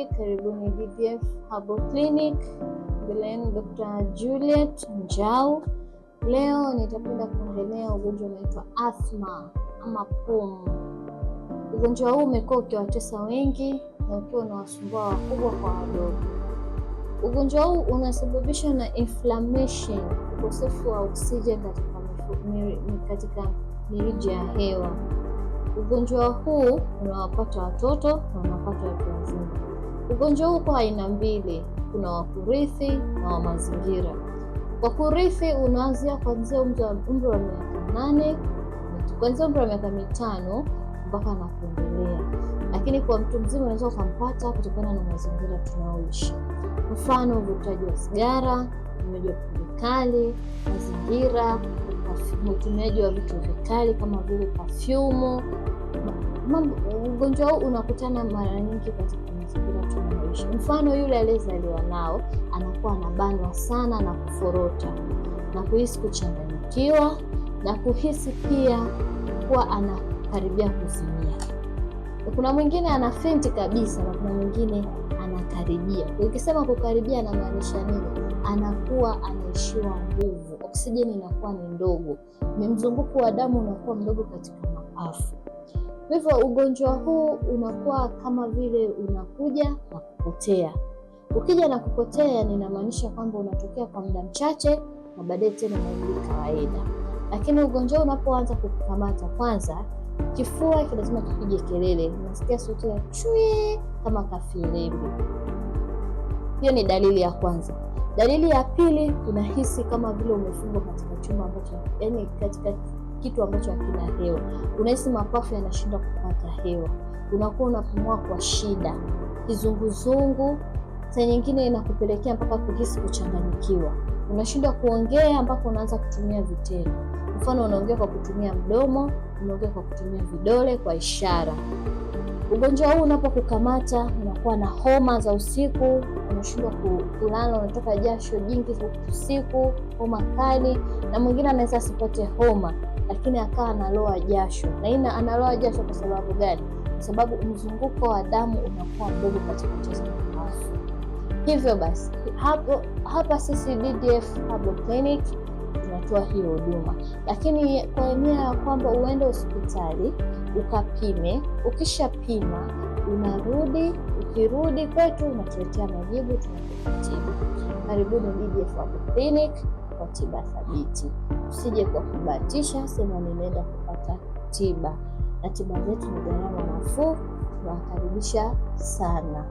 habari, karibuni DDF Herbal Clinic. Mbele Dr. Juliet Njau. Leo nitapenda kuongelea ugonjwa unaitwa asthma ama pumu. Ugonjwa huu umekuwa ukiwatesa wengi na ukiwa unawasumbua wakubwa kwa wadogo. Ugonjwa huu unasababishwa na inflammation, ukosefu wa oxygen katika mirija ya hewa. Ugonjwa huu unawapata watoto na unawapata watu wazima. Ugonjwa huu kwa aina mbili, kuna wa kurithi na wa mazingira. Kwa kurithi unaanzia kuanzia umri wa miaka 8, kuanzia umri wa miaka 5 mpaka na kuendelea. Lakini kwa mtu mzima unaweza kumpata kutokana na mazingira tunayoishi. Mfano, uvutaji wa sigara, unywaji wa pombe kali, mazingira, utumiaji wa vitu vikali kama vile perfume. Ugonjwa huu unakutana mara nyingi katika mazingira tunayoishi. Mfano, yule aliyezaliwa nao anakuwa anabanwa sana na kuforota na kuhisi kuchanganyikiwa na kuhisi pia kuwa anakaribia kuzimia. Kuna mwingine anafenti kabisa na kuna mwingine anakaribia. Ukisema kukaribia anamaanisha nini? Anakuwa anaishiwa nguvu, oksijeni inakuwa ni ndogo, mzunguko wa damu unakuwa mdogo katika mapafu. Hivyo ugonjwa huu unakuwa kama vile unakuja na kupotea. Ukija na kupotea ninamaanisha kwamba unatokea kwa muda mchache na baadaye tena unarudi kawaida. Lakini ugonjwa unapoanza kukukamata, kwanza kifua lazima kipige kelele, unasikia sauti ya chui kama kafilembe. Hiyo ni dalili ya kwanza. Dalili ya pili, unahisi kama vile umefungwa katika chumba ambacho, yani katika kitu ambacho hakina hewa. Unahisi mapafu yanashindwa kupata hewa. Unakuwa unapumua kwa shida. Kizunguzungu, saa nyingine inakupelekea mpaka kuhisi kuchanganyikiwa. Unashindwa kuongea mpaka unaanza kutumia vitendo. Mfano, unaongea kwa kutumia mdomo, unaongea kwa kutumia vidole kwa ishara. Ugonjwa huu unapokukamata unakuwa na homa za usiku, unashindwa kulala, unatoka jasho jingi usiku, homa kali, na mwingine anaweza asipate homa lakini akawa analoa jasho. Na analoa jasho kwa sababu gani? Kwa sababu mzunguko wa damu unakuwa mdogo katika njia za mapafu. Hivyo basi hapa sisi DDF Herbal Clinic tunatoa hiyo huduma, lakini kwa nia ya kwamba uende hospitali ukapime. Ukishapima unarudi, ukirudi kwetu unatuletea majibu, tunakutibu. Karibuni DDF Herbal Clinic kwa tiba thabiti. Usije kwa kubahatisha, sema ninaenda kupata tiba, na tiba zetu ni gharama nafuu. Tunawakaribisha sana.